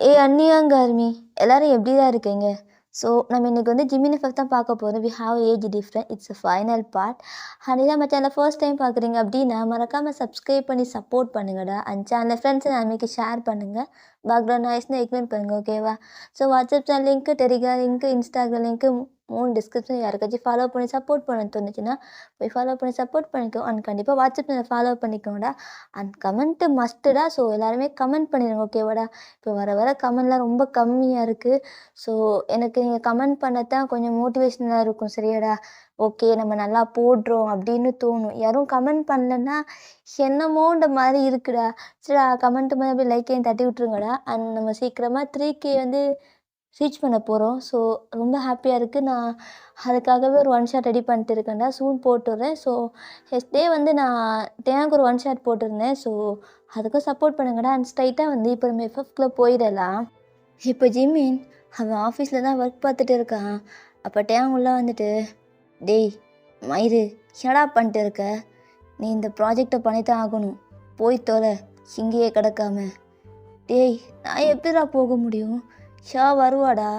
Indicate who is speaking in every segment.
Speaker 1: அன்னியாங்க army எல்லாரும் எப்படி தான் இருக்கீங்க? ஸோ நம்ம இன்னைக்கு வந்து ஜிமினி எஃபெக்ட் தான் பார்க்க போகிறோம். We have age different. It's a final part. And இதான் நம்ம சேனலை ஃபர்ஸ்ட் டைம் பார்க்குறீங்க அப்படின்னா மறக்காமல் சப்ஸ்கிரைப் பண்ணி சப்போர்ட் பண்ணுங்கடா. அண்ட் சேனலை ஃப்ரெண்ட்ஸ் அண்ட் அன்னைக்கு ஷேர் பண்ணுங்கள். பேக்ரவுண்ட் நாய்ஸ்னால் இக்னோர் பண்ணுங்கள், ஓகேவா? So WhatsApp channel link, Telegram link, Instagram link 3 description யாருக்காச்சும் ஃபாலோ பண்ணி சப்போர்ட் பண்ண தோணுச்சுன்னா போய் ஃபாலோ பண்ணி சப்போர்ட் பண்ணிக்கோ. அண்ட் கண்டிப்பாக வாட்ஸ்அப் சேனல் ஃபாலோ பண்ணிக்கோங்கடா. அண்ட் கமெண்ட்டு மஸ்ட்டுடா. ஸோ எல்லாருமே கமெண்ட் பண்ணிடுங்க, ஓகேவாடா? இப்போ வர வர கமெண்ட்லாம் ரொம்ப கம்மியாக இருக்குது. ஸோ எனக்கு நீங்கள் கமெண்ட் பண்ணத்தான் கொஞ்சம் மோட்டிவேஷனாக இருக்கும், சரியாடா? ஓகே, நம்ம நல்லா போடுறோம் அப்படின்னு தோணும். யாரும் கமெண்ட் பண்ணலன்னா என்னமோன்ற மாதிரி இருக்குடா. சரிடா, கமெண்ட் பண்ணி அப்படியே லைக்கையும் தட்டி விட்ருங்கடா. அண்ட் நம்ம சீக்கிரமாக 3K வந்து ரீச் பண்ண போகிறோம். ஸோ ரொம்ப ஹாப்பியாக இருக்குது. நான் அதுக்காகவே ஒரு ஒன் ஷாட் ரெடி பண்ணிட்டு இருக்கேன்டா. சூன் போட்டுடுறேன். ஸோ எஸ்டே வந்து நான் டேங்க் ஒரு ஒன் ஷாட் போட்டிருந்தேன். ஸோ அதுக்கும் சப்போர்ட் பண்ணுங்கடா. அண்ட் ஸ்ட்ரைட்டாக வந்து இப்போ நம்ம எஃப்எஃப்குள்ளே போயிடலாம். இப்போ ஜிமின் அவன் ஆஃபீஸில் தான் ஒர்க் பார்த்துட்டு இருக்கான். அப்போ டேங் உள்ளே வந்துட்டு, டேய் மயிறு, என்னடா பண்ணிட்டு இருக்க? நீ இந்த ப்ராஜெக்டை பண்ணித்தான் ஆகணும். போய் தொலை, இங்கேயே கிடக்காம. டேய், நான் எப்படிடா போக முடியும்? ஷா வருவாடா.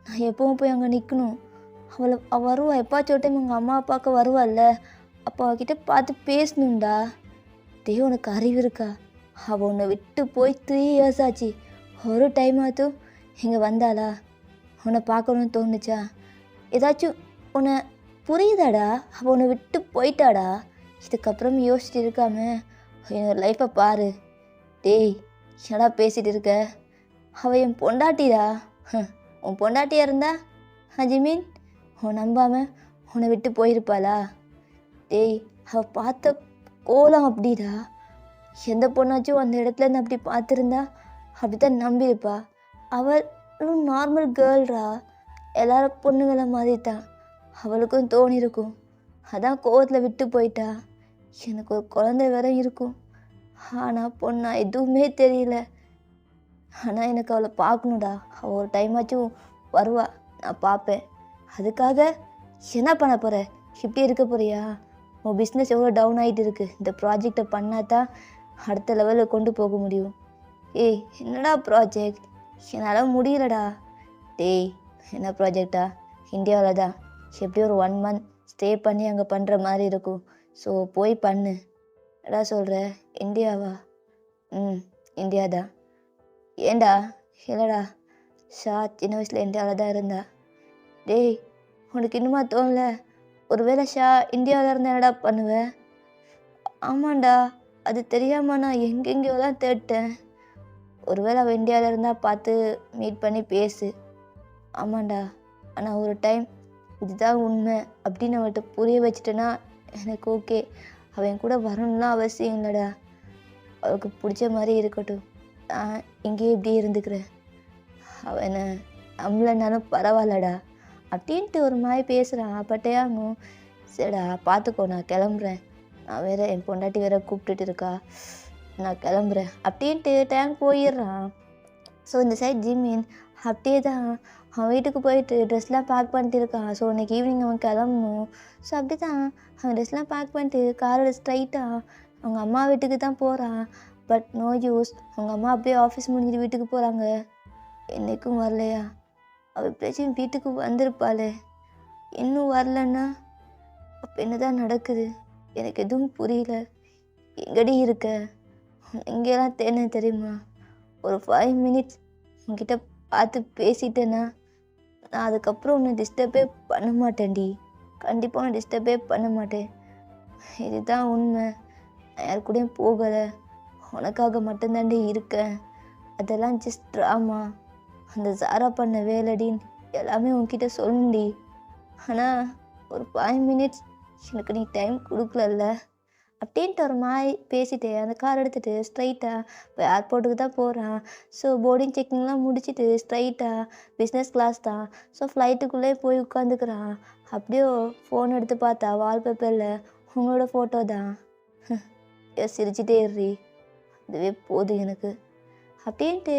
Speaker 1: நான் எப்பவும் போய் அங்கே நிற்கணும். அவள் வருவா. எப்பாச்சும் டைம் உங்கள் அம்மா அப்பாவுக்கு வருவாள்ல, அப்போ அவகிட்ட பார்த்து பேசணும்டா. டேய், உனக்கு அறிவு இருக்கா? அவள் உன்னை விட்டு போய் 3 இயர்ஸ் ஆச்சு. ஒரு டைமாச்சும் இங்கே வந்தாளா? உன்னை பார்க்கணுன்னு தோணுச்சா? ஏதாச்சும் உன்னை புரியுதாடா? அவள் உன்னை விட்டு போயிட்டாடா. இதுக்கப்புறம் யோசிச்சுட்டு இருக்காம என்னோட லைஃப்பை பாரு. டேய், என்னடா பேசிகிட்டு இருக்க? அவள் என் பொண்டாட்டிடா. உன் பொண்டாட்டியாக இருந்தா ஜிமின் உன் நம்பாமல் உன்னை விட்டு போயிருப்பாளா? டேய், அவள் பார்த்த கோலம் அப்படிடா. எந்த பொண்ணாச்சும் அந்த இடத்துலேருந்து அப்படி பார்த்துருந்தா அப்படி தான் நம்பியிருப்பா. அவள் நார்மல் கேர்ள்ரா. எல்லாரும் பொண்ணுங்களை மாதிரி தான். அவளுக்கும் தோணியிருக்கும். அதான் கோவத்தில் விட்டு போயிட்டா. எனக்கு ஒரு குழந்தை வேற இருக்கும். ஆனால் பொண்ணா எதுவுமே தெரியல. ஆனால் எனக்கு அவளை பார்க்கணுடா. அவள் ஒரு டைமாச்சும் வருவா, நான் பார்ப்பேன். அதுக்காக என்ன பண்ண போகிற? இப்படி இருக்க போறியா? உன் பிஸ்னஸ் எவ்வளோ டவுன் ஆகிட்டு இருக்குது. இந்த ப்ராஜெக்டை பண்ணால் தான் அடுத்த லெவலில் கொண்டு போக முடியும். ஏய், என்னடா ப்ராஜெக்ட்? என்னால் முடியலடா. டேய், என்ன ப்ராஜெக்டா? இந்தியாவில் தான். எப்படியும் ஒரு 1 month ஸ்டே பண்ணி அங்கே பண்ணுற மாதிரி இருக்கும். ஸோ போய் பண்ணு. என்னடா சொல்கிற? இந்தியாவா? இந்தியா தான். ஏண்டா? இல்லைடா, ஷா சின்ன வயசில் இந்தியாவில் தான் இருந்தா. டேய், உனக்கு இன்னுமா தோணல? ஒருவேளை ஷா இந்தியாவில் இருந்தால் என்னடா பண்ணுவேன்? ஆமாண்டா, அது தெரியாமல் நான் எங்கெங்கேயோ தான் தேடிட்டேன். ஒருவேளை அவள் இந்தியாவில் இருந்தால் பார்த்து மீட் பண்ணி பேசு. ஆமாண்டா, ஆனால் ஒரு டைம் இதுதான் உண்மை அப்படின்னு அவள்கிட்ட புரிய வச்சுட்டேன்னா எனக்கு ஓகே. அவன் என் கூட வரணும்லாம் அவசியம் இல்லைடா. அவளுக்கு பிடிச்ச மாதிரி இருக்கட்டும். நான் இங்கேயே இப்படி இருந்துக்கிறேன். அவனை நம்மளனாலும் பரவாயில்லடா அப்படின்ட்டு ஒரு மாதிரி பேசுகிறான். அப்பட்டையாகும். சரிடா, பார்த்துக்கோ, நான் கிளம்புறேன். நான் வேற என் பொண்டாட்டி வேற கூப்பிட்டுட்டு இருக்கா. நான் கிளம்புறேன் அப்படின்ட்டு டேங்க் போயிடுறான். ஸோ இந்த சைட் ஜிமின் அப்படியே தான் அவன் வீட்டுக்கு போயிட்டு ட்ரெஸ்லாம் பேக் பண்ணிட்டு இருக்கான். ஸோ இன்னைக்கு ஈவினிங் அவன் கிளம்பணும். ஸோ அப்படி தான் அவன் ட்ரெஸ்லாம் பேக் பண்ணிட்டு காரோட ஸ்ட்ரைட்டாக அவங்க அம்மா வீட்டுக்கு தான் போகிறான். But no use. அவங்க அம்மா அப்படியே ஆஃபீஸ் முடிஞ்சிட்டு வீட்டுக்கு போகிறாங்க. என்றைக்கும் வரலையா? அவள் எப்படியாச்சும் வீட்டுக்கு வந்திருப்பாளே. இன்னும் வரலன்னா அப்போ என்ன தான் நடக்குது? எனக்கு எதுவும் புரியல. எங்கடி இருக்க? இங்கெல்லாம் தேன தெரியுமா? ஒரு 5 minutes உங்ககிட்ட பார்த்து பேசிட்டேன்னா நான் அதுக்கப்புறம் உன்னை டிஸ்டர்பே பண்ண மாட்டேன்டி. கண்டிப்பாக உன்னை டிஸ்டர்பே பண்ண மாட்டேன். இதுதான் உண்மை. நான் யார் கூடயும் போகலை. உனக்காக மட்டும்தாண்டி இருக்கேன். அதெல்லாம் ஜஸ்ட் ட்ராமா. அந்த சாரா பண்ண வேலைடின்னு எல்லாமே உன்கிட்ட சொல்லுண்டி. ஆனால் ஒரு 5 minutes எனக்கு நீ டைம் கொடுக்கலல்ல அப்படின்ட்டு ஒரு மாதிரி பேசிட்டு அந்த கார் எடுத்துகிட்டு ஸ்ட்ரைட்டாக இப்போ ஏர்போர்ட்டுக்கு தான் போகிறான். ஸோ போர்டிங் செக்கிங்லாம் முடிச்சுட்டு ஸ்ட்ரைட்டாக பிஸ்னஸ் கிளாஸ் தான். ஸோ ஃப்ளைட்டுக்குள்ளே போய் உட்காந்துக்கிறான். அப்படியோ ஃபோன் எடுத்து பார்த்தா வால்பேப்பரில் உங்களோட ஃபோட்டோ தான். சிரிச்சிட்டே இருறி, அதுவே போதும் எனக்கு அப்படின்ட்டு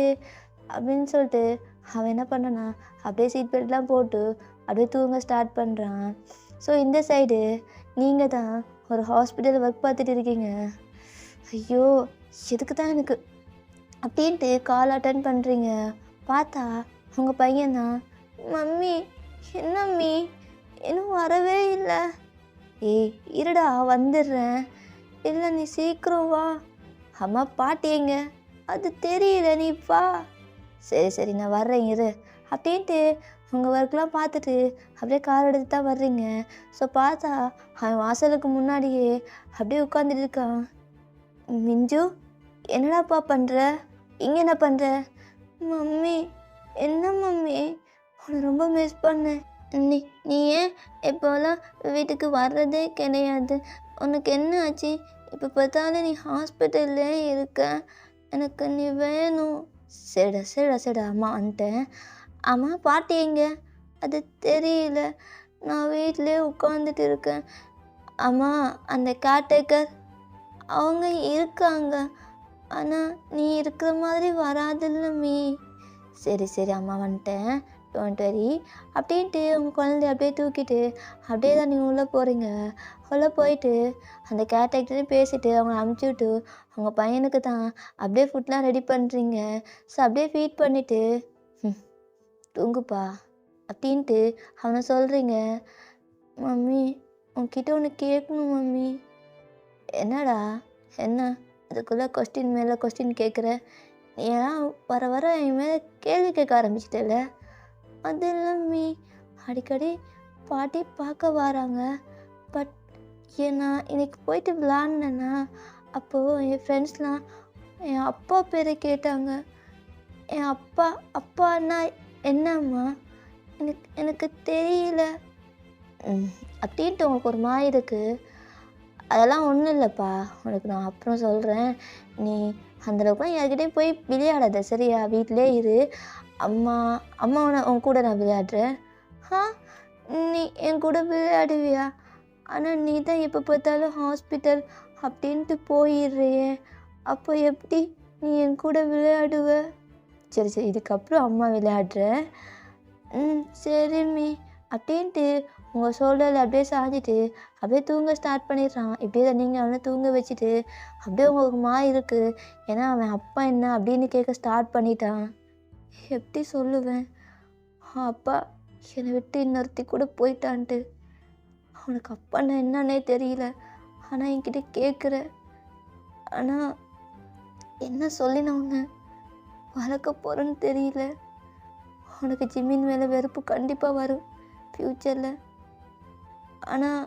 Speaker 1: அப்படின்னு சொல்லிட்டு அவன் என்ன பண்ணனா அப்படியே சீட் பெல்ட்லாம் போட்டு அப்படியே தூங்க ஸ்டார்ட் பண்ணுறான். ஸோ இந்த சைடு நீங்கள் தான் ஒரு ஹாஸ்பிட்டல் ஒர்க் பார்த்துட்டு இருக்கீங்க. ஐயோ, எதுக்கு தான் எனக்கு அப்படின்ட்டு கால் அட்டன் பண்ணுறீங்க. பார்த்தா உங்கள் பையன் தான், மம்மி என்ன மம்மி இன்னும் வரவே இல்லை. ஏய் இருடா வந்துடுறேன். இல்லை நீ சீக்கிரம் வா. அம்மா பாட்டி எங்க? அது தெரியல, நீ வா. சரி சரி நான் வர்றேன் இரு அப்படின்ட்டு உங்கள் ஒர்க்லாம் பார்த்துட்டு அப்படியே கார் எடுத்து தான் வர்றீங்க. ஸோ பார்த்தா அவன் வாசலுக்கு முன்னாடியே அப்படியே உட்காந்துட்டு இருக்கான். மிஞ்சு என்னடாப்பா பண்ணுற? இங்கே என்ன பண்ணுற? மம்மி என்ன மம்மி உன்னை ரொம்ப மிஸ் பண்ணேன். நீ நீ ஏன் இப்போலாம் வீட்டுக்கு வர்றதே கிடையாது? உனக்கு என்ன ஆச்சு? இப்போ பார்த்தாலும் நீ ஹாஸ்பிட்டல்லே இருக்க. எனக்கு நீ வேணும். சரிடா சரிடா சரிடா அம்மா வந்துட்டேன். அம்மா பாட்டி எங்க? அது தெரியல, நான் வீட்டிலே உட்காந்துட்டு இருக்கேன். அம்மா அந்த கேர்டேக்கர் அவங்க இருக்காங்க, ஆனால் நீ இருக்கிற மாதிரி வராதுல்ல மீ. சரி சரி அம்மா வந்துட்டேன், டோன்ட் வரி அப்படின்ட்டு உங்கள் குழந்தைய அப்படியே தூக்கிட்டு அப்படியே தான் நீங்கள் உள்ளே போகிறீங்க. உள்ளே போயிட்டு அந்த கேர்டேக்கரையும் பேசிவிட்டு அவங்கள அனுப்பிச்சி விட்டு உங்கள் பையனுக்கு தான் அப்படியே ஃபுட்லாம் ரெடி பண்ணுறீங்க. ஸோ அப்படியே ஃபீட் பண்ணிவிட்டு தூங்குப்பா அப்படின்ட்டு அவனை சொல்கிறீங்க. மம்மி உன்கிட்ட ஒன்று கேட்கணும் மம்மி. என்னடா? என்ன அதுக்குள்ளே கொஸ்டின் மேலே கொஸ்டின் கேட்குற? நீ ஏன் வர வர என் மேலே கேள்வி கேட்க ஆரம்பிச்சிட்டல? அது இல்லை மீ, அடிக்கடி பாட்டி பார்க்க வராங்க. பட் நான் இன்னைக்கு போயிட்டு விளாட்னேன்னா அப்போது என் ஃப்ரெண்ட்ஸ்லாம் என் அப்பா பேரை கேட்டாங்க. என் அப்பான்னா என்னம்மா? எனக்கு தெரியல அப்படின்ட்டு உங்களுக்கு ஒரு மாதிரி இருக்குது. அதெல்லாம் ஒன்றும் இல்லைப்பா, உனக்கு நான் அப்புறம் சொல்கிறேன். நீ அந்தளவுக்குலாம் யார்கிட்டையும் போய் விளையாடாத சரியா? வீட்டிலே இரு. அம்மா உன் கூட நான் விளையாடுறேன். ஆ நீ என் கூட விளையாடுவியா? ஆனால் நீ தான் எப்போ பார்த்தாலும் ஹாஸ்பிட்டல் அப்படின்ட்டு போயிடுறியே, அப்போ எப்படி நீ என் கூட விளையாடுவ? சரி சரி இதுக்கப்புறம் அம்மா விளையாடுறேன். சரி மீ அப்படின்ட்டு உங்கள் ஷோல்டரில் அப்படியே சாஞ்சிட்டு அப்படியே தூங்க ஸ்டார்ட் பண்ணிடுறான். இப்படியே தான் நீங்கள் அவனை தூங்க வச்சுட்டு அப்படியே உங்களுக்கு இருக்குது. ஏன்னா அவன் அப்பா என்ன அப்படின்னு கேட்க ஸ்டார்ட் பண்ணிட்டான். எப்படி சொல்லுவேன்? அப்பா என்னை விட்டு இன்னொருத்தி கூட போயிட்டான்ட்டு. அவனுக்கு அப்பான்னா என்னன்னே தெரியல, ஆனால் என்கிட்ட கேட்குற. ஆனால் என்ன சொல்லி நான் உன்னை வளர்க்க போகிறேன்னு தெரியல. அவனுக்கு ஜிம்மின் மேலே வெறுப்பு கண்டிப்பாக வரும் ஃப்யூச்சரில். ஆனால்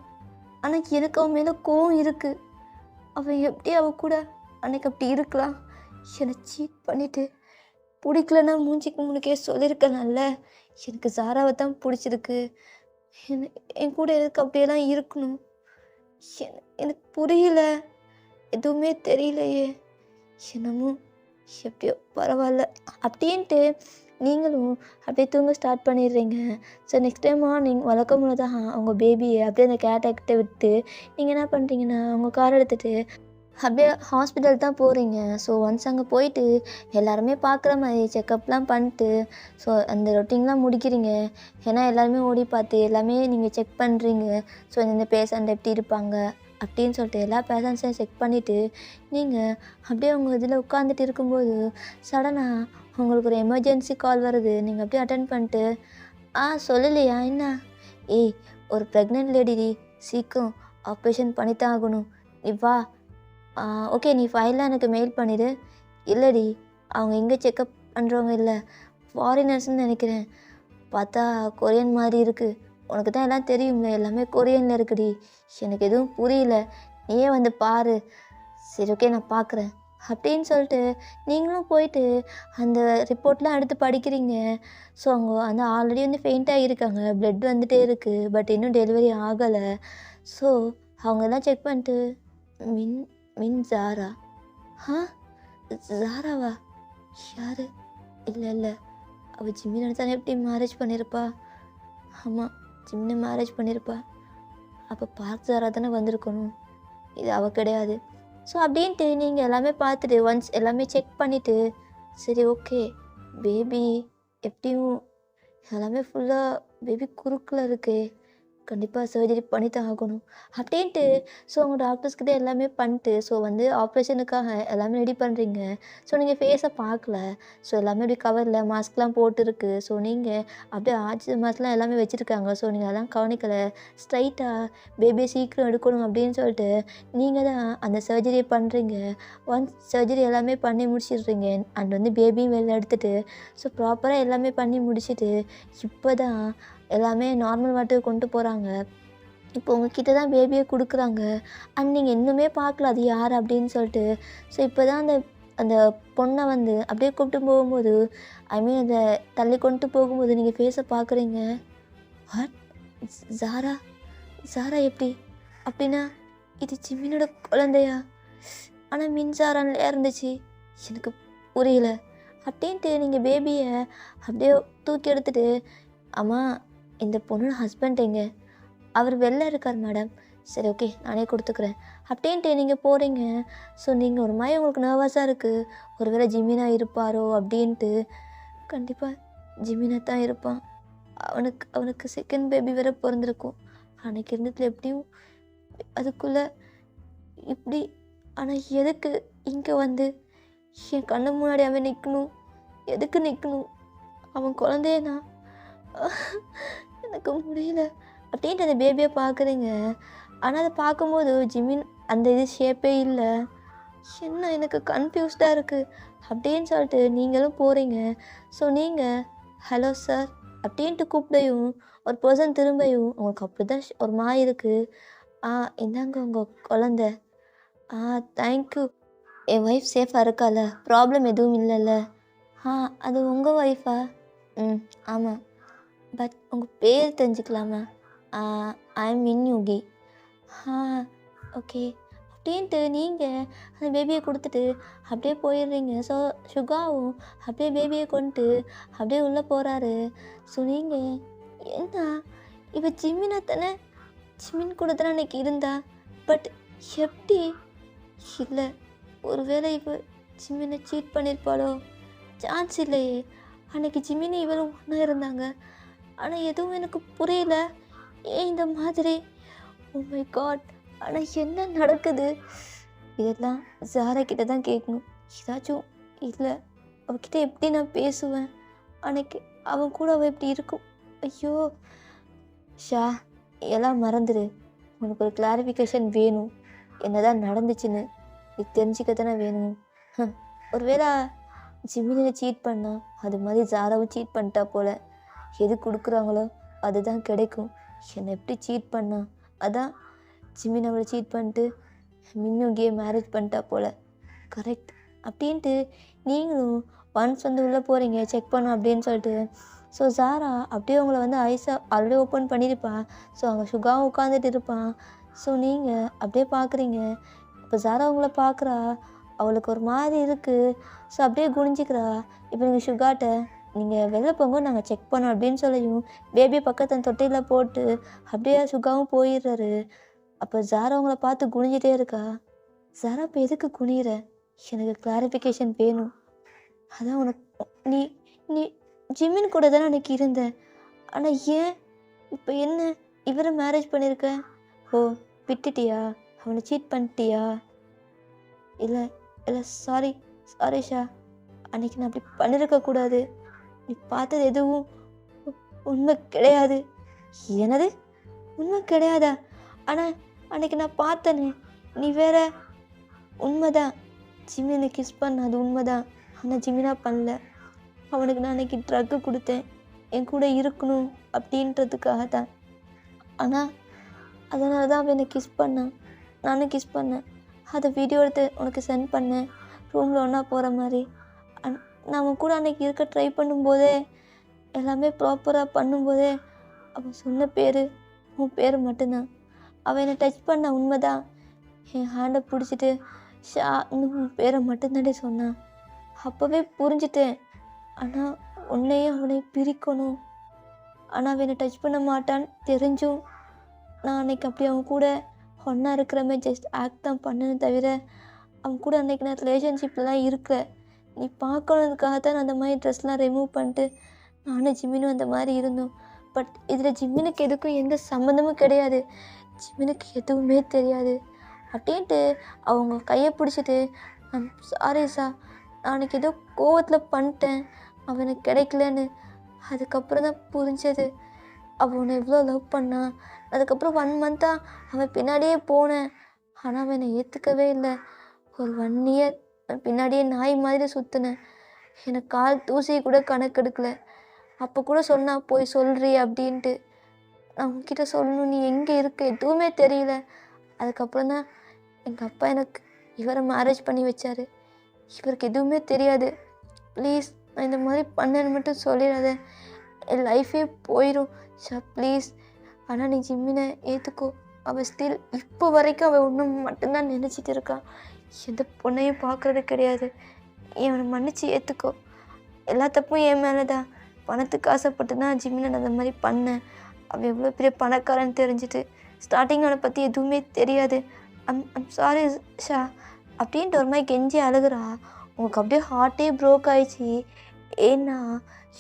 Speaker 1: எனக்கு அவன் மேலே கோவம் இருக்குது. அவன் எப்படி அவன் கூட அன்னைக்கு அப்படி இருக்கலாம்? என்னை சீட் பண்ணிவிட்டு பிடிக்கலன்னா மூஞ்சிக்கு முன்னுக்கே சொல்லியிருக்கலாம்ல. எனக்கு ஜாராவை தான் பிடிச்சிருக்கு, என் கூட எதுக்கு அப்படியெல்லாம் இருக்கணும்? எனக்கு புரியல, எதுவுமே தெரியலையே. என்னமோ எப்படியோ பரவாயில்ல அப்படின்ட்டு நீங்களும் அப்படியே தூங்க ஸ்டார்ட் பண்ணிடுறீங்க. ஸோ நெக்ஸ்ட் டைம் மார்னிங் வழக்கம் போல தான் அவங்க பேபியை அப்படியே அந்த கேர்டேக்கர்கிட்ட விட்டு நீங்கள் என்ன பண்ணுறீங்கன்னா உங்கள் கார் எடுத்துகிட்டு அப்படியே ஹாஸ்பிட்டல் தான் போகிறீங்க. ஸோ ஒன்ஸ் அங்கே போயிட்டு எல்லாருமே பார்க்குற மாதிரி செக்கப்லாம் பண்ணிட்டு ஸோ அந்த ரொட்டீன்லாம் முடிக்கிறீங்க. ஏன்னா எல்லாருமே ஓடி பார்த்து எல்லாமே நீங்கள் செக் பண்ணுறீங்க. ஸோ இந்த பேஷண்ட் எப்படி இருப்பாங்க அப்படின்னு சொல்லிட்டு எல்லா பேஷண்ட்ஸையும் செக் பண்ணிவிட்டு நீங்கள் அப்படியே உங்கள் இதில் உட்காந்துட்டு இருக்கும்போது சடனாக உங்களுக்கு ஒரு எமர்ஜென்சி கால் வருது. நீங்கள் அப்படியே அட்டென்ட் பண்ணிட்டு சொல்லலையா என்ன? ஏய் ஒரு ப்ரெக்னென்ட் லேடி, சீக்கிரம் ஆப்ரேஷன் பண்ணித்தான் ஆகணும், நீ வா. ஓகே நீ ஃபைல்லாம் எனக்கு மெயில் பண்ணிவிடு. இல்லைடி அவங்க எங்கே செக்கப் பண்ணுறவங்க இல்லை, ஃபாரினர்ஸ்ன்னு நினைக்கிறேன். பார்த்தா கொரியன் மாதிரி இருக்குது. உனக்கு தான் எல்லாம் தெரியும்ல, எல்லாமே கொரியனில் இருக்குடி. எனக்கு எதுவும் புரியல, நீயே வந்து பாரு. சரி ஓகே நான் பார்க்குறேன் அப்படின்னு சொல்லிட்டு நீங்களும் போயிட்டு அந்த ரிப்போர்ட்லாம் எடுத்து படிக்கிறீங்க. ஸோ அவங்க வந்து ஆல்ரெடி வந்து ஃபெயிண்ட்டாக இருக்காங்க, ப்ளட் வந்துகிட்டே இருக்குது, பட் இன்னும் டெலிவரி ஆகலை. ஸோ அவங்கெல்லாம் செக் பண்ணிட்டு மின் ஜாரா? ஜாராவா? யார்? இல்லை அவள் ஜிம்மி நினச்சானே எப்படி மேரேஜ் பண்ணியிருப்பா? ஆமாம் ஜிம்னு மேரேஜ் பண்ணியிருப்பா. அப்போ பார்க் ஜாரா தானே வந்திருக்கணும், இது அவள் கிடையாது. ஸோ அப்படின்ட்டு நீங்கள் எல்லாமே பார்த்துட்டு ஒன்ஸ் எல்லாமே செக் பண்ணிவிட்டு சரி ஓகே பேபி எப்படியும் எல்லாமே ஃபுல்லாக பேபி குறுக்கில் இருக்கே, கண்டிப்பாக சர்ஜரி பண்ணி தான் ஆகணும் அப்படின்ட்டு. ஸோ அவங்க டாக்டர்ஸ்கிட்ட எல்லாமே பண்ணிட்டு ஸோ வந்து ஆப்ரேஷனுக்காக எல்லாமே ரெடி பண்ணுறீங்க. ஸோ நீங்கள் ஃபேஸை பார்க்கல. ஸோ எல்லாமே அப்படி கவரில் மாஸ்க்லாம் போட்டுருக்கு. ஸோ நீங்கள் அப்படியே ஆக்சிஜன் மாஸ்க்லாம் எல்லாமே வச்சுருக்காங்க. ஸோ நீங்கள் அதெல்லாம் கவனிக்கலை. ஸ்ட்ரைட்டாக பேபியை சீக்கிரம் எடுக்கணும் அப்படின்னு சொல்லிட்டு நீங்கள் தான் அந்த சர்ஜரியை பண்ணுறீங்க. ஒன்ஸ் சர்ஜரி எல்லாமே பண்ணி முடிச்சிடுறீங்க. அண்ட் வந்து பேபியும் வெளில எடுத்துகிட்டு ஸோ ப்ராப்பராக எல்லாமே பண்ணி முடிச்சுட்டு இப்போ தான் எல்லாமே நார்மல் வாட்டுக்கு கொண்டு போகிறாங்க. இப்போ உங்ககிட்ட தான் பேபியை கொடுக்குறாங்க. அண்ட் நீங்கள் இன்னுமே பார்க்கல அது யார் அப்படின்னு சொல்லிட்டு. ஸோ இப்போ தான் அந்த அந்த பொண்ணை வந்து அப்படியே கூப்பிட்டு போகும்போது ஐ மீன் அதை தள்ளி கொண்டு போகும்போது நீங்கள் ஃபேஸை பார்க்குறீங்க. வாட்? ஜாரா? ஜாரா எப்படி? அப்படின்னா இது ஜிம்மினோட குழந்தையா? ஆனால் மின்சாரம்ல இருந்துச்சு. எனக்கு புரியல அப்படின்ட்டு நீங்கள் பேபியை அப்படியே தூக்கி எடுத்துட்டு அம்மா இந்த பொண்ணோட ஹஸ்பண்ட் எங்கே? அவர் வெளில இருக்கார் மேடம். சரி ஓகே நானே கொடுத்துக்குறேன் அப்படின்ட்டு நீங்கள் போகிறீங்க. ஸோ நீங்கள் ஒரு மாதிரி உங்களுக்கு நர்வஸாக இருக்குது. ஒருவேளை ஜிமினா இருப்பாரோ அப்படின்ட்டு. கண்டிப்பாக ஜிமினா தான் இருப்பான். அவனுக்கு செகண்ட் பேபி வேறு பிறந்திருக்கும். அன்றைக்கி இருந்ததுல எப்படியும் அதுக்குள்ளே இப்படி. ஆனால் எதுக்கு இங்கே வந்து என் கண்ணு முன்னாடி அவன் நிற்கணும்? எதுக்கு நிற்கணும்? அவன் குழந்தையனா? எனக்கு முடியல அப்படின்ட்டு அந்த பேபியை பார்க்குறீங்க. ஆனால் அதை பார்க்கும்போது ஜிமின் அந்த இது ஷேப்பே இல்லை. என்ன எனக்கு கன்ஃபியூஸ்டாக இருக்குது அப்படின்னு சொல்லிட்டு நீங்களும் போகிறீங்க. ஸோ நீங்கள் ஹலோ சார் அப்படின்ட்டு கூப்பிடையும் ஒரு பர்சன் திரும்பியும் உங்களுக்கு அப்படி தான் ஒரு மாதிரி இருக்குது. இந்தாங்க உங்கள் குழந்த. தேங்க்யூ. என் ஒய்ஃப் சேஃபாக இருக்கால? ப்ராப்ளம் எதுவும் இல்லைல்ல? அது உங்கள் ஒய்ஃபா? ஆமாம். பட் உங்கள் பேர் தெரிஞ்சுக்கலாமா? I am மின்யுகி. ஓகே அப்படின்ட்டு நீங்கள் அந்த பேபியை கொடுத்துட்டு அப்படியே போயிடுறீங்க. ஸோ சுகாவும் அப்படியே பேபியை கொண்டுட்டு அப்படியே உள்ளே போகிறாரு. ஸோ நீங்கள் என்ன இப்போ ஜிம்மினா தானே? ஜிம்மின் கூட தானே அன்றைக்கி இருந்தா. பட் எப்படி? இல்லை ஒருவேளை இப்போ ஜிம்மினை சீட் பண்ணியிருப்பாளோ? சான்ஸ் இல்லையே. அன்றைக்கி ஜிம்மினி இவரும் ஒன்றா இருந்தாங்க. ஆனால் எதுவும் எனக்கு புரியல. ஏன் இந்த மாதிரி? Oh my god. ஆனால் என்ன நடக்குது? இதெல்லாம் ஜாரா கிட்ட தான் கேட்கணும். ஏதாச்சும் இல்லை அவகிட்ட எப்படி நான் பேசுவேன்? அன்னைக்கு அவன் கூட அவள் எப்படி இருக்கும்? ஐயோ ஷா எல்லாம் மறந்துடு. உனக்கு ஒரு கிளாரிஃபிகேஷன் வேணும். என்னதான் நடந்துச்சுன்னு நீ தெரிஞ்சுக்க தானே வேணும். ஒருவேளை ஜிமினியை சீட் பண்ணா அது மாதிரி ஜாராவும் சீட் பண்ணிட்டா போல். எது கொடுக்குறாங்களோ அதுதான் கிடைக்கும். என்னை எப்படி சீட் பண்ணா? அதான் ஜிமின் அவளை சீட் பண்ணிட்டு மின்னுகியே மேரேஜ் பண்ணிட்டா போல். கரெக்ட் அப்படின்ட்டு நீங்களும் ஒன்ஸ் வந்து உள்ளே போகிறீங்க செக் பண்ணோம் அப்படின்னு சொல்லிட்டு. ஸோ ஜாரா அப்படியே உங்களை வந்து ஐஸை ஆல்ரெடி ஓப்பன் பண்ணியிருப்பான். ஸோ அங்கே சுகாவும் உட்காந்துட்டு இருப்பான். ஸோ நீங்கள் அப்படியே பார்க்குறீங்க. இப்போ ஜாரா உங்களை பார்க்குறா. அவளுக்கு ஒரு மாதிரி இருக்குது. ஸோ அப்படியே குனிஞ்சிக்கிறா. இப்போ நீங்கள் சுகாட்ட நீங்கள் வெளில போங்க நாங்கள் செக் பண்ணோம் அப்படின்னு சொல்லியும் பேபி பக்கத்து தொட்டியில் போட்டு அப்படியே சுகாவும் போயிடுறாரு. அப்போ ஜாரா உங்களை பார்த்து குனிஞ்சிட்டே இருக்கா. ஜாரா இப்போ எதுக்கு குனிகிற? எனக்கு கிளாரிஃபிகேஷன் வேணும். அதான் உனக்கு நீ நீ ஜிம்மின் கூட தானே அன்றைக்கி இருந்த. ஆனால் ஏன் இப்போ என்ன இவரை மேரேஜ் பண்ணியிருக்க? ஓ விட்டுட்டியா? அவனை சீட் பண்ணிட்டியா? இல்லை இல்லை சாரி ஷா. அன்றைக்கி நான் அப்படி பண்ணியிருக்கக்கூடாது. நீ பார்த்தது எதுவும் உண்மை கிடையாது. என்னது உண்மை கிடையாதா? ஆனால் அன்றைக்கி நான் பார்த்தனே நீ வேற. உண்மைதான் ஜிமினை கிஸ் பண்ண அது உண்மைதான். ஆனால் ஜிமினா பண்ணல. அவனுக்கு நான் அன்றைக்கி ட்ரக்கு கொடுத்தேன் என் கூட இருக்கணும் அப்படின்றதுக்காக தான். ஆனால் அதனால தான் அவன் என்னை கிஸ் பண்ணான். நானும் கிஸ் பண்ணேன். அதை வீடியோ எடுத்து உனக்கு சென்ட் பண்ணேன் ரூமில் ஒன்றா போகிற மாதிரி. நான் அவன் கூட அன்றைக்கி இருக்க ட்ரை பண்ணும்போதே எல்லாமே ப்ராப்பராக பண்ணும்போதே அவன் சொன்ன பேர் உன் பேர் மட்டும்தான். அவன் என்னை டச் பண்ண உண்மைதான். என் ஹேண்டை பிடிச்சிட்டு ஷா இன்னும் உன் பேரை மட்டும்தானே சொன்னான். அப்போவே புரிஞ்சிட்டேன். ஆனால் உன்னையும் அவனையும் பிரிக்கணும். ஆனால் அவன் என்னை டச் பண்ண மாட்டான்னு தெரிஞ்சும் நான் அன்றைக்கி அப்படி அவன் கூட ஒன்றா இருக்கிறமே ஜஸ்ட் ஆக்ட் தான் பண்ணேன்னு தவிர அவன் கூட அன்றைக்கி நான் ரிலேஷன்ஷிப்லாம் இருக்கல. நீ பார்க்கணுதுக்காக தான் நான் அந்த மாதிரி ட்ரெஸ்லாம் ரிமூவ் பண்ணிட்டு நானும் ஜிமினும் அந்த மாதிரி இருந்தோம். பட் இதில் ஜிம்மினுக்கு எதுக்கும் எந்த சம்மந்தமும் கிடையாது. ஜிம்மினுக்கு எதுவுமே தெரியாது. அப்படின்ட்டு அவங்க கையை பிடிச்சிட்டு சாரி சார், நான் அன்றைக்கி ஏதோ கோவத்தில் பண்ணிட்டேன், அவன் எனக்கு கிடைக்கலன்னு. அதுக்கப்புறம் தான் புரிஞ்சது அவன் உன்னை எவ்வளோ லவ் பண்ணான். அதுக்கப்புறம் 1 மந்த்தாக அவன் பின்னாடியே போனேன். ஆனால் அவன் என்னை ஏற்றுக்கவே இல்லை. ஒரு 1 இயர் பின்னாடியே நாய் மாதிரி சுற்றினேன். எனக்கு கால் தூசி கூட கணக்கெடுக்கலை. அப்போ கூட சொன்னா போய் சொல்கிறீ அப்படின்ட்டு. நான் உன்கிட்ட சொல்லணும், நீ எங்கே இருக்க எதுவுமே தெரியல. அதுக்கப்புறம் தான் எங்கள் அப்பா எனக்கு இவரை மேரேஜ் பண்ணி வச்சார். இவருக்கு எதுவுமே தெரியாது. ப்ளீஸ் நான் இந்த மாதிரி பண்ணேன்னு மட்டும் சொல்லிடாத, என் லைஃபே போயிடும் சார் ப்ளீஸ். ஆனால் நீ ஜிம்மினை ஏற்றுக்கோ. அவள் ஸ்டில் இப்போ வரைக்கும் அவள் ஒன்று மட்டும்தான் நினச்சிட்டு இருக்கான். எந்த பொண்ணையும் பார்க்குறது கிடையாது. அவனை மன்னிச்சு ஏற்றுக்கோ. எல்லா தப்பும் என் மேலே தான். பணத்துக்கு ஆசைப்பட்டு தான் ஜிம்மினை நான் அந்த மாதிரி பண்ணேன். அவன் எவ்வளோ பெரிய பணக்காரன்னு தெரிஞ்சுட்டு ஸ்டார்டிங் அவனை பற்றி எதுவுமே தெரியாது. ஐம் சாரி ஷா அப்படின்ட்டு ஒரு மாதிரி கெஞ்சி அழுகுறா. உங்களுக்கு அப்படியே ஹார்ட்டே ப்ரோக் ஆயிடுச்சு. ஏன்னா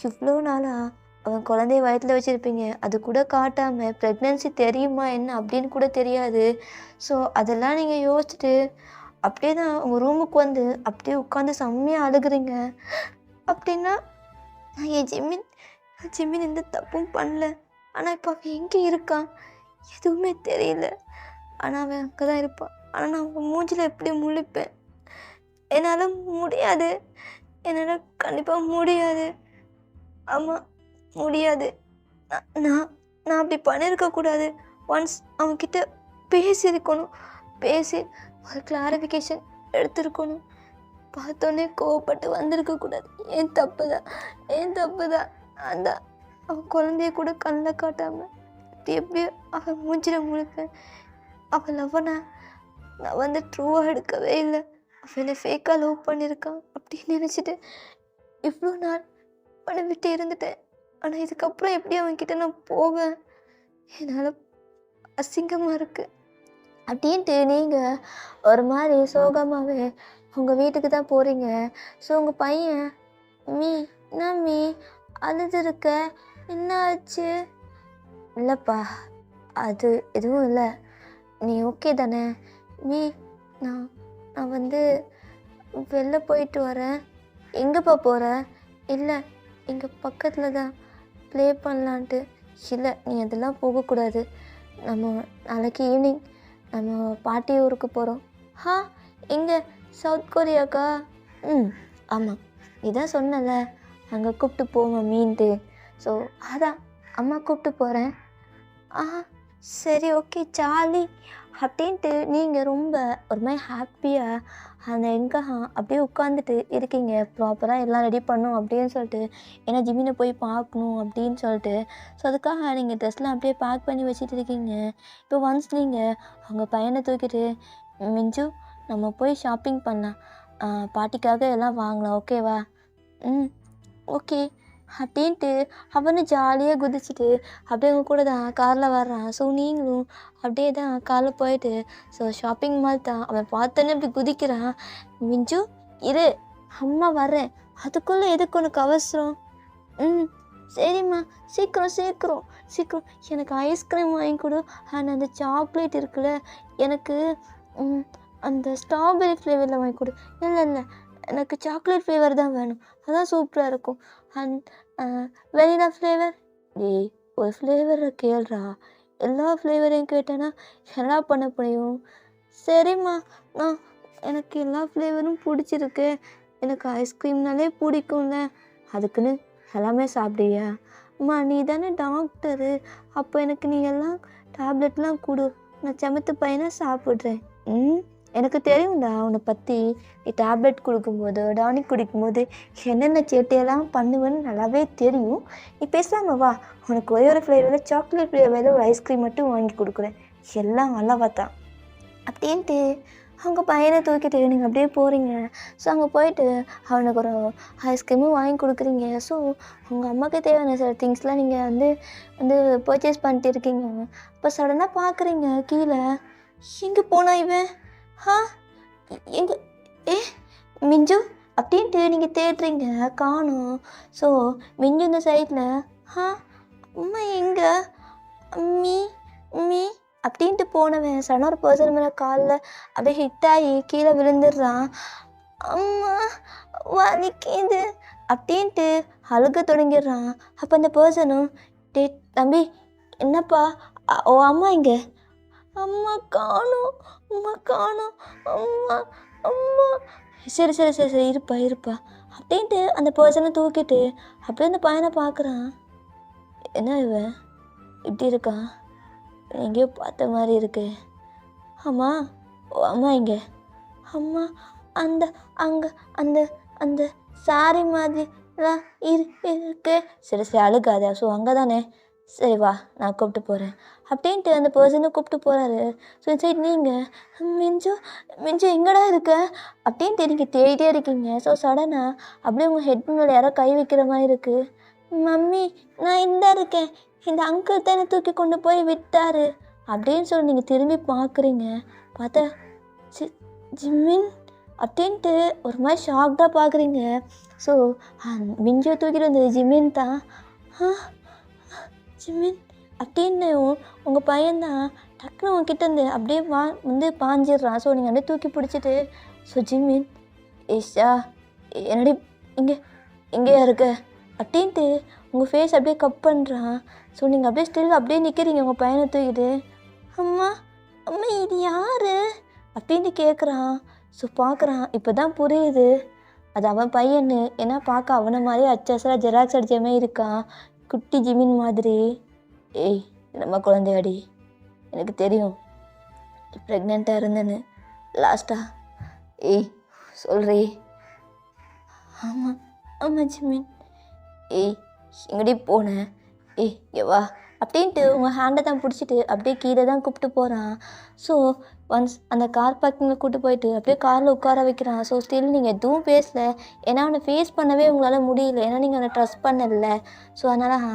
Speaker 1: இவ்வளோ நாளாக அவன் குழந்தைய வயிற்றில் வச்சுருப்பீங்க, அது கூட காட்டாமல் ப்ரெக்னென்சி தெரியுமா என்ன அப்படின்னு கூட தெரியாது. ஸோ அதெல்லாம் நீங்கள் யோசிச்சுட்டு அப்படியே தான் உங்கள் ரூமுக்கு வந்து அப்படியே உட்காந்து செம்மையாக அழுகுறீங்க. அப்படின்னா நான் என் ஜிம்மின் எந்த தப்பும் பண்ணல. ஆனால் இப்போ அவன் எங்கே இருக்கான் எதுவுமே தெரியல. ஆனால் அவன் அங்கே தான் இருப்பான். ஆனால் நான் அவன் மூஞ்சில் எப்படி முழிப்பேன்? என்னால் முடியாது. என்னால் கண்டிப்பாக முடியாது. ஆமாம் முடியாது. நான் நான் அப்படி பண்ணியிருக்கக்கூடாது. ஒன்ஸ் அவன்கிட்ட பேசியிருக்கணும். பேசி ஒரு கிளாரிஃபிகேஷன் எடுத்திருக்கணும். பார்த்தோன்னே கோவப்பட்டு வந்திருக்கக்கூடாது. ஏன் தப்பு தான். அந்த அவன் குழந்தைய கூட கண்ணில் காட்டாமல் எப்படி அவன் மூஞ்சில் முழிப்பேன்? அவன் லவ்வனை நான் வந்து ட்ரூவாக எடுக்கவே இல்லை. அவன் என்னை ஃபேக்காக லவ் பண்ணியிருக்கான் அப்படின்னு நினச்சிட்டு இவ்வளோ நாள் அவனை விட்டு இருந்துட்டேன். ஆனால் இதுக்கப்புறம் எப்படி அவன்கிட்ட நான் போவேன்? என்னால் அசிங்கமாக இருக்குது அப்படின்ட்டு நீங்கள் ஒரு மாதிரி சோகமாகவே உங்கள் வீட்டுக்கு தான் போகிறீங்க. ஸோ உங்கள் பையன் மீ அழுதுருக்க, என்ன ஆச்சு? இல்லைப்பா அது எதுவும் இல்லை, நீ ஓகே தானே மீ? நான் வந்து வெளில போயிட்டு வரேன். எங்கேப்பா போகிற? இல்லை இங்கே பக்கத்தில் தான் ப்ளே பண்ணலான்ட்டு. இல்லை நீ அதெல்லாம் போகக்கூடாது. நம்ம நாளைக்கு ஈவினிங் நம்ம பாட்டி ஊருக்கு போகிறோம். எங்கே? சவுத் கொரியாக்கா? ஆமாம், இதான் சொன்னல அங்கே கூப்பிட்டு போவோம் மீன்ட்டு. ஸோ அதான் அம்மா கூப்பிட்டு போகிறேன். சரி ஓகே ஜாலி அப்படின்ட்டு நீங்கள் ரொம்ப ஒரு மாதிரி ஹாப்பியாக அந்த எங்கே அப்படியே உட்காந்துட்டு இருக்கீங்க. ப்ராப்பராக எல்லாம் ரெடி பண்ணணும் அப்படின்னு சொல்லிட்டு, ஏன்னா ஜிம்மினை போய் பார்க்கணும் அப்படின்னு சொல்லிட்டு. ஸோ அதுக்காக நீங்கள் ட்ரெஸ்லாம் அப்படியே பேக் பண்ணி வச்சுட்டு இருக்கீங்க. இப்போ ஒன்ஸ் நீங்கள் அவங்க பையனை தூக்கிட்டு, மிஞ்சு நம்ம போய் ஷாப்பிங் பண்ணலாம், பாட்டிக்காக எல்லாம் வாங்கலாம், ஓகேவா? ஓகே அப்படின்ட்டு அவனும் ஜாலியாக குதிச்சுட்டு அப்படியே அவங்க கூட தான் காரில் வர்றான். ஸோ நீங்களும் அப்படியே தான் காரில் போயிட்டு ஸோ ஷாப்பிங் மால் தான். அவன் பார்த்தோன்னே அப்படி குதிக்கிறான். மிஞ்சு இரு, அம்மா வர்றேன். அதுக்குள்ளே எதுக்கு உனக்கு அவசரம்? சரிம்மா, சீக்கிரம் எனக்கு ஐஸ்கிரீம் வாங்கி கொடு. அண்ட் அந்த சாக்லேட் இருக்குல்ல, எனக்கு அந்த ஸ்ட்ராபெரி ஃப்ளேவரில் வாங்கி கொடு. இல்லை எனக்கு சாக்லேட் ஃப்ளேவர் தான் வேணும், அதான் சூப்பராக இருக்கும். And vanilla flavour. ஒரு ஃப்ளேவரை கேள்றா, எல்லா ஃப்ளேவரையும் கேட்டேன்னா என்ன பண்ண முடியும்? சரிம்மா, எனக்கு எல்லா ஃப்ளேவரும் பிடிச்சிருக்கு. எனக்கு ஐஸ்கிரீம்னாலே பிடிக்கும்ல, அதுக்குன்னு எல்லாமே சாப்பிடுவியா? அம்மா நீ தானே டாக்டரு, அப்போ எனக்கு நீ எல்லாம் டேப்லெட்லாம் கொடு, நான் சமத்து பையனை சாப்பிட்றேன். எனக்கு தெரியும்டா உன்னை பற்றி. நீ டேப்லெட் கொடுக்கும்போது டானிக் குடிக்கும்போது என்னென்ன சேட்டையெல்லாம் பண்ணுவேன்னு நல்லாவே தெரியும். நீ பேசாமல் வா, உனக்கு ஒரே ஒரு ஃப்ளேவரில் சாக்லேட் ஃப்ளேவரில் ஒரு ஐஸ்கிரீம் மட்டும் வாங்கி கொடுக்குறேன், எல்லாம் அளவாக தான் அப்படின்ட்டு அவங்க பையனை தூக்கிட்டு நீங்கள் அப்படியே போகிறீங்க. ஸோ அங்கே போயிட்டு அவனுக்கு ஒரு ஐஸ்கிரீமும் வாங்கி கொடுக்குறீங்க. ஸோ உங்கள் அம்மாவுக்கு தேவையான சில திங்ஸ்லாம் நீங்கள் வந்து பர்ச்சேஸ் பண்ணிட்டு இருக்கீங்க. இப்போ சடனாக பார்க்குறீங்க கீழே, எங்கே போனா இவன்? எங்கே மிஞ்சு அப்படின்ட்டு நீங்கள் தேடுறீங்க, காணும். ஸோ மிஞ்சு இந்த சைடில் அம்மா எங்க அம்மி அம்மி அப்படின்ட்டு போனவன் சடனாக ஒரு பர்சன் மேலே காலில் அப்படியே ஹிட் ஆகி கீழே விழுந்துடுறான். அம்மா வலிக்குது அப்படின்ட்டு அழுக தொடங்கிடுறான். அப்போ அந்த பர்சனும் டே தம்பி என்னப்பா ஓ அம்மா இங்கே அம்மா காணும் அம்மா காணும் அம்மா அம்மா சரி சரி சரி சரி இருப்பா இருப்பா அப்படின்ட்டு அந்த பர்சனை தூக்கிட்டு அப்படியே அந்த பையனை பார்க்குறான். என்ன இவன் இப்படி இருக்கான், எங்கேயோ பார்த்த மாதிரி இருக்கு. அம்மா ஓ அம்மா இங்கே அம்மா அந்த அங்கே அந்த அந்த சாரி மாதிரிலாம் இருக்கு. சரி சரி அழுகாத, ஸோ அங்கே தானே, சரி வா நான் கூப்பிட்டு போகிறேன் அப்படின்ட்டு அந்த பர்சனை கூப்பிட்டு போகிறாரு. ஸோ சரி நீங்கள் மிஞ்சு மிஞ்சு எங்கடா இருக்க அப்படின்ட்டு நீங்கள் தேடிட்டே இருக்கீங்க. ஸோ சடனாக அப்படியே உங்கள் ஹெட் மேலே யாரோ கை வைக்கிற மாதிரி இருக்குது. மம்மி நான் இந்த இருக்கேன், இந்த அங்கிள் தானே தூக்கி கொண்டு போய் விட்டாரு அப்படின்னு சொல்லி நீங்கள் திரும்பி பார்க்குறீங்க. பார்த்தா ஜிம்மின் அப்படின்ட்டு ஒரு மாதிரி ஷாக்டாக பார்க்குறீங்க. ஸோ மிஞ்சியை தூக்கிட்டு வந்தது ஜிம்மின் தான். ஜிம்மின் அப்படின்னு உங்கள் பையன்தான் டக்குன்னு உங்ககிட்ட இருந்து அப்படியே வந்து பாஞ்சிடுறான். ஸோ நீங்கள் அப்படியே தூக்கி பிடிச்சிட்டு ஸோ ஜிம்மின் ஏஷா என்னடி இங்கே எங்கேயா இருக்க அப்படின்ட்டு உங்கள் ஃபேஸ் அப்படியே கப் பண்ணுறான். ஸோ நீங்கள் அப்படியே ஸ்டில் அப்படியே நிற்கிறீங்க உங்கள் பையனை தூக்கிட்டு. அம்மா அம்மா இது யார் அப்படின்ட்டு கேட்குறான். ஸோ பார்க்குறான், இப்போ தான் புரியுது அது அவன் பையன்னு. ஏன்னா பார்க்க அவனை மாதிரி அச்சசலாக ஜெராக்ஸ் அடித்தமே இருக்கான், குட்டி ஜிமின் மாதிரி. ஏய் நம்ம குழந்தையாடி, எனக்கு தெரியும் ப்ரெக்னெண்ட்டாக இருந்தேன்னு லாஸ்ட்டாக. ஏய் சொல்கிறே. ஆமாம் ஆமாம் ஜிமின். ஏய் எங்கடி போனேன், ஏய் எவா அப்படின்ட்டு உங்கள் ஹேண்டை தான் பிடிச்சிட்டு அப்படியே கீழே தான் கூப்பிட்டு போகிறான். ஸோ ஒன்ஸ் அந்த கார் பார்க்கிங்கில் கூப்பிட்டு போயிட்டு அப்படியே காரில் உட்கார வைக்கிறான். ஸோ ஸ்டில் நீங்கள் எதுவும் பேசலை, ஏன்னா அவனை ஃபேஸ் பண்ணவே உங்களால் முடியல, ஏன்னா நீங்கள் அவனை ட்ரஸ்ட் பண்ணல. ஸோ அதனால்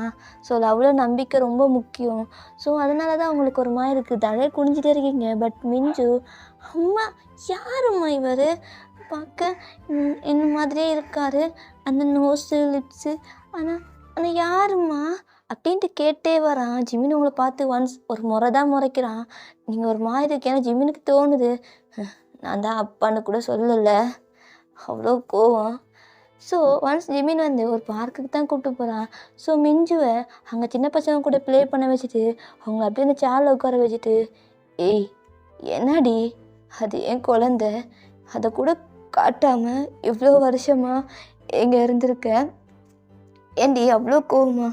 Speaker 1: ஸோ அவ்வளோ நம்பிக்கை ரொம்ப முக்கியம். ஸோ அதனால தான் உங்களுக்கு ஒரு மாதிரி இருக்குது, தலையை குனிஞ்சிட்டே இருக்கீங்க. பட் மிஞ்சு அம்மா யாரும்மா இவர், பார்க்க என்ன மாதிரியே இருக்கார், அந்த நோஸு லிப்ஸு, ஆனால் யாரும்மா அப்படின்ட்டு கேட்டே வரான். ஜிமின் உங்களை பார்த்து ஒன்ஸ் ஒரு முறை தான் முறைக்கிறான். நீங்கள் ஒரு மாதிரி இருக்கு. ஏன்னா ஜிமினுக்கு தோணுது நான் தான் அப்பான்னு கூட சொல்லலை, அவ்வளோ கோவம். ஸோ ஒன்ஸ் ஜிமின் வந்து ஒரு பார்க்குக்கு தான் கூப்பிட்டு போகிறான். ஸோ மிஞ்சுவை அங்கே சின்ன பசங்க கூட ப்ளே பண்ண வச்சுட்டு அவங்கள அப்படியே அந்த சேரில் உட்கார வச்சுட்டு, ஏய் என்னடி அது என் குழந்த, அதை கூட காட்டாமல் இவ்வளோ வருஷமாக எங்கே இருந்திருக்க, ஏண்டி அவ்வளோ கோவமா?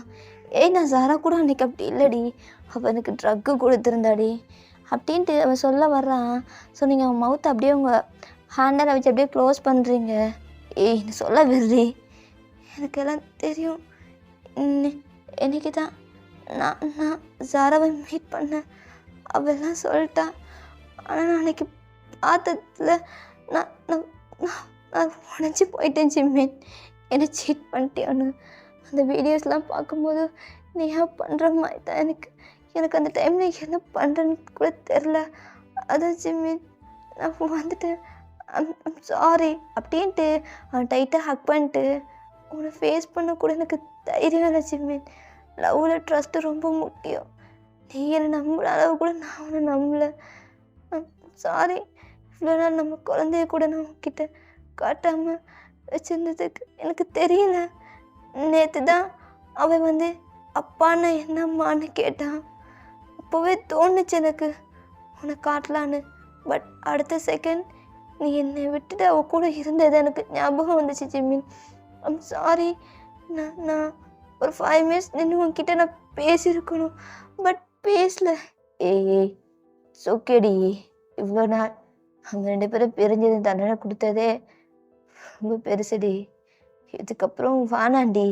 Speaker 1: ஏய் நான் சாரா கூட அன்றைக்கி அப்படி இல்லடி, அவள் எனக்கு ட்ரக்கு கொடுத்துருந்தாடி அப்படின்ட்டு அவன் சொல்ல வர்றான். ஸோ நீங்கள் அவன் மவுத்தை அப்படியே உங்கள் ஹேண்டரை வச்சு அப்படியே க்ளோஸ் பண்ணுறீங்க. ஏய் சொல்ல விடுறி, எனக்கெல்லாம் தெரியும். என்னைக்கு தான் நான் சாராவை மீட் பண்ணேன், அவெல்லாம் சொல்லிட்டான். ஆனால் நான் அன்றைக்கி பார்த்ததில் நான் நான் நான் உடஞ்சி போயிட்டேன் ஜிம்மின், என்னை சீட் பண்ணிட்டேன்னு. அந்த வீடியோஸ்லாம் பார்க்கும்போது நீ ஏன் பண்ணுற மாதிரி தான் எனக்கு அந்த டைமில் என்ன பண்ணுறேன்னு கூட தெரில. அதான் ஜிம்மின் நான் வந்துட்டேன், ஐம் சாரி அப்படின்ட்டு அவன் டைட்டாக ஹக் பண்ணிட்டு உன்னை ஃபேஸ் பண்ண கூட எனக்கு தைரியம் இல்லை ஜிம்மின். லவ்வில் ட்ரஸ்ட்டு ரொம்ப முக்கியம், நீ என்னை நம்புற அளவு கூட நான் அவனை நம்பலை. சாரி, இவ்வளோ நாள் நம்ம குழந்தைய கூட நான் உங்ககிட்ட காட்டாமல் வச்சுருந்ததுக்கு எனக்கு தெரியல. நேற்று தான் அவன் வந்து அப்பான்னு என்னம்மான்னு கேட்டான். அப்போவே தோணுச்சு எனக்கு உன்னை காட்டலான்னு. பட் அடுத்த செகண்ட் நீ என்னை விட்டுட்டு அவள் கூட இருந்தது எனக்கு ஞாபகம் வந்துச்சு ஜிம்மின். ஐம் சாரி, நான் ஒரு 5 மினிட்ஸ் நின்று உங்ககிட்ட நான் பேசியிருக்கணும், பட் பேசல. ஏய் ஓகேடி, இவ்வளோ நாள் அவங்க 2 பேரும் பிரிஞ்சது தண்டனை கொடுத்ததே ரொம்ப பெருசுடி. இதுக்கப்புறம் வானாண்டி,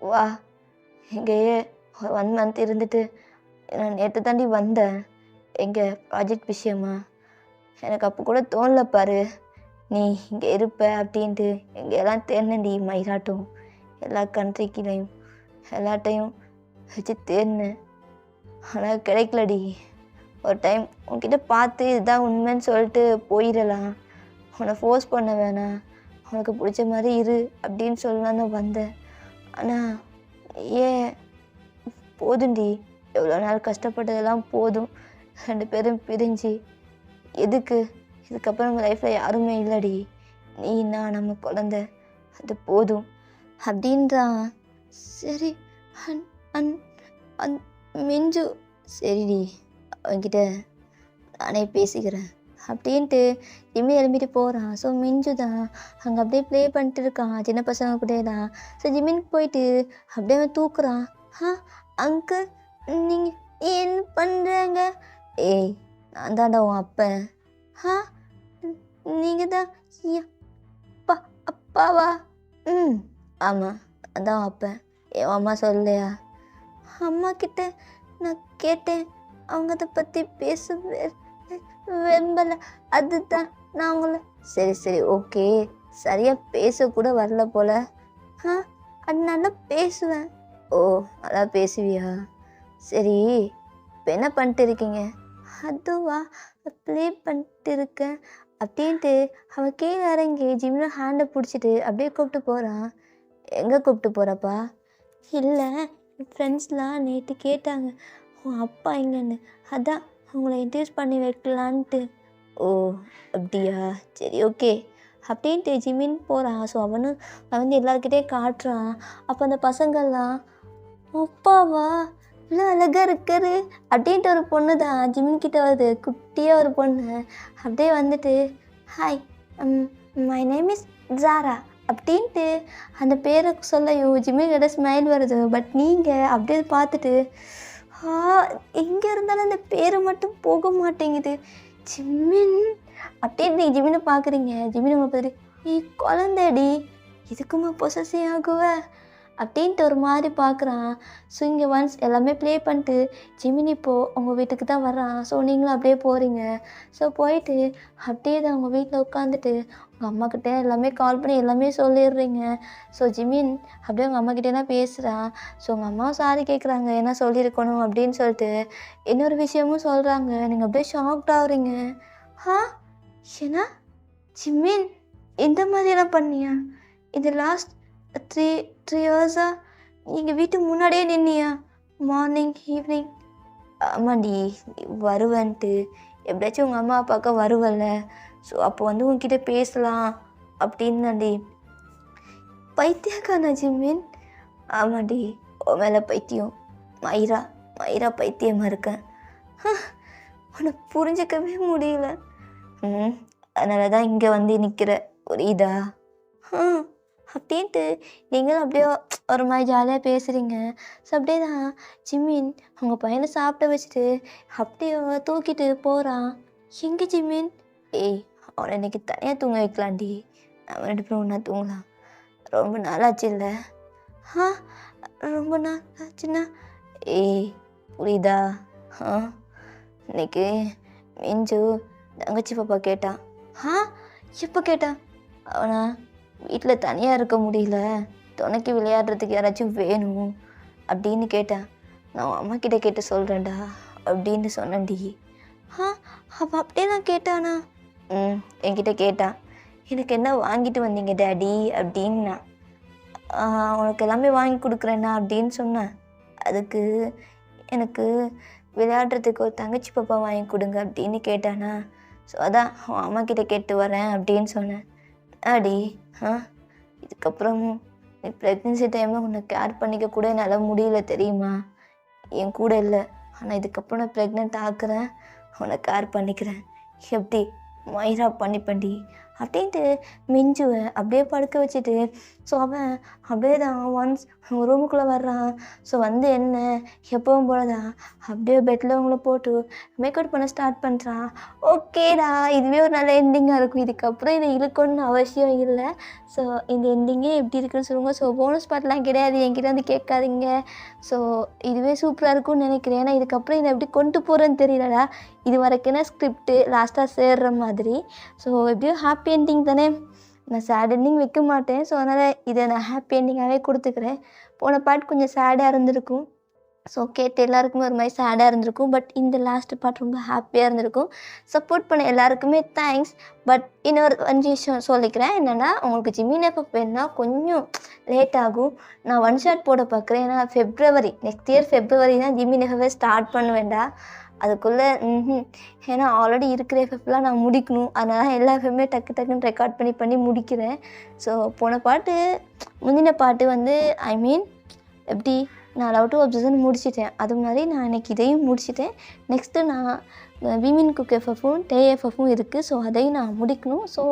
Speaker 1: வா எங்கேயே ஒரு 1 மந்த் இருந்துட்டு. நான் நேற்று தாண்டி வந்தேன் எங்கள் ப்ராஜெக்ட் விஷயமா. எனக்கு அப்போ கூட தோணல பாரு நீ இங்கே இருப்ப அப்படின்ட்டு. எங்கேயெல்லாம் தேர்னேன்டி, மயிலாட்டம் எல்லா கண்ட்ரிக்கிலையும் எல்லாட்டையும் வச்சு தேர்னேன், ஆனால் கிடைக்கலடி. ஒரு டைம் உன்கிட்ட பார்த்து இதுதான் உண்மைன்னு சொல்லிட்டு போயிடலாம், உன்னை ஃபோர்ஸ் பண்ண வேணாம், உனக்கு பிடிச்ச மாதிரி இரு அப்படின்னு சொல்லலாம் தான் வந்தேன். ஆனால் ஏன் போதும்டி, எவ்வளோ நாள் கஷ்டப்பட்டதெல்லாம் போதும். 2 பேரும் பிரிஞ்சு எதுக்கு? இதுக்கப்புறம் நம்ம லைஃப்பில் யாருமே இல்லடி. நீ நான் நம்ம குழந்த, அது போதும் அப்படின்றான். சரி அன் அன் அன் மிஞ்சு, சரிடி அவன்கிட்ட நானே பேசிக்கிறேன் அப்படின்ட்டு ஜிம்மி எழும்பிட்டு போகிறான். ஸோ மிஞ்சு தான் அங்கே அப்படியே ப்ளே பண்ணிட்டு இருக்கான் சின்ன பசங்க கூட தான். ஸோ ஜிம்மின்னு போயிட்டு அப்படியே அவன் தூக்குறான். அங்கிள் நீங்கள் என்ன பண்ணுறாங்க? ஏய், நான் தான்டா உன் அப்பன். நீங்கள் தான் அப்பா அப்பாவா? ஆமாம், அதான் அப்பன். என் அம்மா சொல்லலையா? அம்மா கிட்ட நான் கேட்டேன், அவங்க அதை பற்றி பேச வெம்பலை, அதுதான் நான் உங்களை. சரி ஓகே, சரியாக பேசக்கூட வரல போல. அது நல்லா பேசுவேன். ஓ, நல்லா பேசுவியா? சரி, இப்போ என்ன பண்ணிட்டு இருக்கீங்க? அதுவா, ப்ளே பண்ணிட்டு இருக்கேன் அப்படின்ட்டு அவன் கீழே இறங்கி ஜிம்மில் ஹேண்டை பிடிச்சிட்டு அப்படியே கூப்பிட்டு போகிறான். எங்கே கூப்பிட்டு போகிறப்பா? இல்லை, என் ஃப்ரெண்ட்ஸ்லாம் நேற்று கேட்டாங்க உன் அப்பா எங்கன்னு, அதான் அவங்கள இன்ட்ரடியூஸ் பண்ணி வைக்கலான்ட்டு. ஓ அப்படியா, சரி ஓகே அப்படின்ட்டு ஜிம்மின்னு போகிறான். ஸோ அவன் வந்து எல்லாருக்கிட்டே காட்டுறான். அப்போ அந்த பசங்கள்லாம் அப்பாவா இவ்வளோ அழகாக இருக்காரு அப்படின்ட்டு ஒரு பொண்ணு தான் ஜிம்மின்கிட்ட வருது. குட்டியாக ஒரு பொண்ணு அப்படியே வந்துட்டு ஹாய், மை நேம் இஸ் ஜாரா அப்படின்ட்டு அந்த பேரை சொல்லையும் ஜிம்மிக்கிட்ட ஸ்மைல் வருது. பட் நீங்கள் அப்படியே பார்த்துட்டு எங்கே இருந்தாலும் அந்த பேரை மட்டும் போக மாட்டேங்குது. ஜிம்மின் அப்படின்ட்டு நீங்கள் ஜிம்மினை பார்க்குறீங்க. ஜிம்மின் உங்களை பார்த்துட்டு நீ குழந்தைடி, இதுக்குமா பொசசிவ் ஆகுவ அப்படின்ட்டு ஒரு மாதிரி பார்க்குறான். ஸோ இங்கே ஒன்ஸ் எல்லாமே ப்ளே பண்ணிட்டு ஜிமின் இப்போது உங்கள் வீட்டுக்கு தான் வர்றான். ஸோ நீங்களும் அப்படியே போகிறீங்க. ஸோ போயிட்டு அப்படியே தான் உங்கள் வீட்டில் உட்காந்துட்டு உங்கள் அம்மாக்கிட்டே எல்லாமே கால் பண்ணி எல்லாமே சொல்லிடுறீங்க. ஸோ ஜிமின் அப்படியே உங்கள் அம்மாக்கிட்டே தான் பேசுகிறான். ஸோ உங்கள் அம்மாவும் சாரி கேட்குறாங்க, என்ன சொல்லியிருக்கணும் அப்படின்னு சொல்லிட்டு. இன்னொரு விஷயமும் சொல்கிறாங்க. நீங்கள் அப்படியே ஷாக்ட் ஆகுறீங்க. ஏன்னா ஜிமின் இந்த மாதிரியெல்லாம் பண்ணியா? இந்த லாஸ்ட் த்ரீ இயர்ஸாக நீங்கள் வீட்டுக்கு முன்னாடியே நின்னியா? Morning evening? ஆமாண்டி, வருவேன்ட்டு எப்படியாச்சும் உங்கள் அம்மா அப்பாவுக்கு வருவல்ல, ஸோ அப்போ வந்து உங்ககிட்ட பேசலாம் அப்படின்னாண்டி. பைத்தியக்காரனா ஜிம்மின்? ஆமாண்டி, உன் மேலே பைத்தியம். மயிரா பைத்தியமாக இருக்கேன். உனக்கு புரிஞ்சிக்கவே முடியல. அதனால தான் இங்கே வந்து நிற்கிற, புரியுதா? அப்படின்ட்டு நீங்களும் அப்படியே ஒரு மாதிரி ஜாலியாக பேசுகிறீங்க. ஸோ அப்படியே தான் ஜிம்மின் அவங்க பையனை சாப்பிட வச்சுட்டு அப்படியே தூக்கிட்டு போகிறான். எங்கே ஜிம்மின்? ஏய், அவனை இன்னைக்கு தனியாக தூங்க வைக்கலாண்டி, நம்ம 2 பேரும் ஒன்றா தூங்கலாம். ரொம்ப நாளாச்சு இல்லை? ரொம்ப நாள் ஆச்சுன்னா? ஏய், புரியுதா? இன்னைக்கு மிஞ்சு தங்கச்சி பாப்பா கேட்டான். எப்போ கேட்டான்? அவனா வீட்டில் தனியாக இருக்க முடியல, துணைக்கு விளையாடுறதுக்கு யாராச்சும் வேணும் அப்படின்னு கேட்டேன். நான் அம்மா கிட்டே கேட்டு சொல்கிறேன்டா அப்படின்னு சொன்னேன்டி. அவள் அப்படியே நான் கேட்டானா? என்கிட்ட கேட்டான். எனக்கு என்ன வாங்கிட்டு வந்தீங்க டேடி அப்படின்னா. உனக்கு எல்லாமே வாங்கி கொடுக்குறேண்ணா அப்படின்னு சொன்னேன். அதுக்கு எனக்கு விளையாடுறதுக்கு ஒரு தங்கச்சி பாப்பா வாங்கி கொடுங்க அப்படின்னு கேட்டானா. ஸோ அதான் அவன் அம்மா கிட்டே கேட்டு வரேன் அப்படின்னு சொன்னேன். அடி இதுக்கப்புறமும் நீ ப்ரெக்னென்சி டைமில் உன்னை கேர் பண்ணிக்க கூட என்னால் முடியல தெரியுமா? என் கூட இல்லை, ஆனால் இதுக்கப்புறம் நான் ப்ரெக்னென்ட் ஆக்குறேன், உன்னை கேர் பண்ணிக்கிறேன். எப்படி மயிரா பண்ணிப்பண்டி அப்படின்ட்டு மிஞ்சுவை அப்படியே படுக்க வச்சுட்டு. ஸோ அவன் அப்படியே தான் ஒன்ஸ் ரூமுக்குள்ளே வர்றான். ஸோ வந்து என்ன எப்பவும் போல தான் அப்படியே பெட்டில் அவங்கள போட்டு மேக்கப் பண்ண ஸ்டார்ட் பண்ணுறான். ஓகேடா, இதுவே ஒரு நல்ல எண்டிங்காக இருக்கும். இதுக்கப்புறம் இதை இருக்கணும்னு அவசியம் இல்லை. ஸோ இந்த எண்டிங்கே எப்படி இருக்குன்னு சொல்லுவாங்க. ஸோ போனஸ் பார்ட்லாம் கிடையாது, என்கிட்ட வந்து கேட்காதீங்க. ஸோ இதுவே சூப்பராக இருக்கும்னு நினைக்கிறேன். ஏன்னா இதுக்கப்புறம் இதை எப்படி கொண்டு போகிறேன்னு தெரியலடா. இது வரைக்கும் ஸ்கிரிப்டு லாஸ்ட்டாக சேர்ற மாதிரி. ஸோ எப்படியும் ஹாப்பி எண்டிங் தானே, நான் சேட் எண்டிங் வைக்க மாட்டேன். ஸோ அதனால் இதை நான் ஹாப்பி எண்டிங்காகவே கொடுத்துக்கிறேன். போன பார்ட் கொஞ்சம் சேடாக இருந்திருக்கும், ஸோ கேட்ட எல்லாருக்குமே ஒரு மாதிரி சேடாக இருந்திருக்கும். பட் இந்த லாஸ்ட் பார்ட் ரொம்ப ஹாப்பியாக இருந்திருக்கும். சப்போர்ட் பண்ண எல்லாருக்குமே தேங்க்ஸ். பட் இன்னொரு 5 விஷயம் சொல்லிக்கிறேன். என்னென்னா, உங்களுக்கு ஜெமினி எஃப்எஃப் வேணுன்னா கொஞ்சம் லேட் ஆகும். நான் ஒன் ஷாட் போட பார்க்குறேன். ஏன்னா நெக்ஸ்ட் இயர் ஃபெப்ரவரி தான் ஜெமினி எஃப்எஃப்பே ஸ்டார்ட் பண்ணுவேன்டா. அதுக்குள்ளே ஏன்னா ஆல்ரெடி இருக்கிற எஃப்எஃப்லாம் நான் முடிக்கணும். அதனால எல்லா எஃப்எம்மே டக்கு டக்குன்னு ரெக்கார்ட் பண்ணி முடிக்கிறேன். ஸோ போன பாட்டு முந்தின பாட்டு வந்து எப்படி நான் லவ் டு அப்சஷன் முடிச்சிட்டேன். அது மாதிரி நான் இன்றைக்கி இதையும் முடிச்சிட்டேன். நெக்ஸ்ட்டு நான் விமின் குக் எஃப்எஃப்பும் டே எஃப்எஃப்பும் இருக்குது. ஸோ அதையும் நான் முடிக்கணும். ஸோ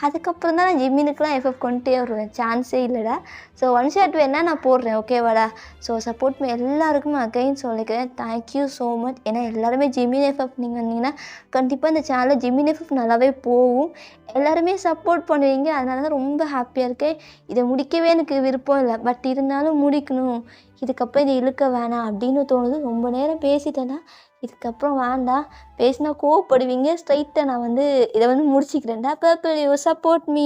Speaker 1: அதுக்கப்புறம் தான் நான் ஜிம்மினுக்குலாம் எஃப்எஃப் கொண்டுட்டே வருவேன். சான்ஸே இல்லைடா. ஸோ ஒன் ஷாட் வேணால் நான் போடுறேன், ஓகேவாடா? ஸோ சப்போர்ட் எல்லாருக்குமே அகைன் சொல்லிக்கிறேன். Thank you so much. ஏன்னா எல்லாருமே ஜெமினி எஃப்எஃப் நீங்கள் வந்தீங்கன்னா கண்டிப்பாக இந்த சேனலில் ஜெமினி எஃப்எஃப் நல்லாவே போகும். எல்லாருமே சப்போர்ட் பண்ணுவீங்க. அதனால தான் ரொம்ப ஹாப்பியாக இருக்கேன். இதை முடிக்கவே எனக்கு விருப்பம் இல்லை. பட் இருந்தாலும் முடிக்கணும். இதுக்கப்புறம் இதை இழுக்க வேணாம் அப்படின்னு தோணுது. ரொம்ப நேரம் பேசிட்டேன்னா இதுக்கப்புறம் வேண்டாம். பேசினா கோவப்படுவீங்க. ஸ்ட்ரைட்டாக நான் இதை முடிச்சிக்கிறேன்டா. Purple you support me.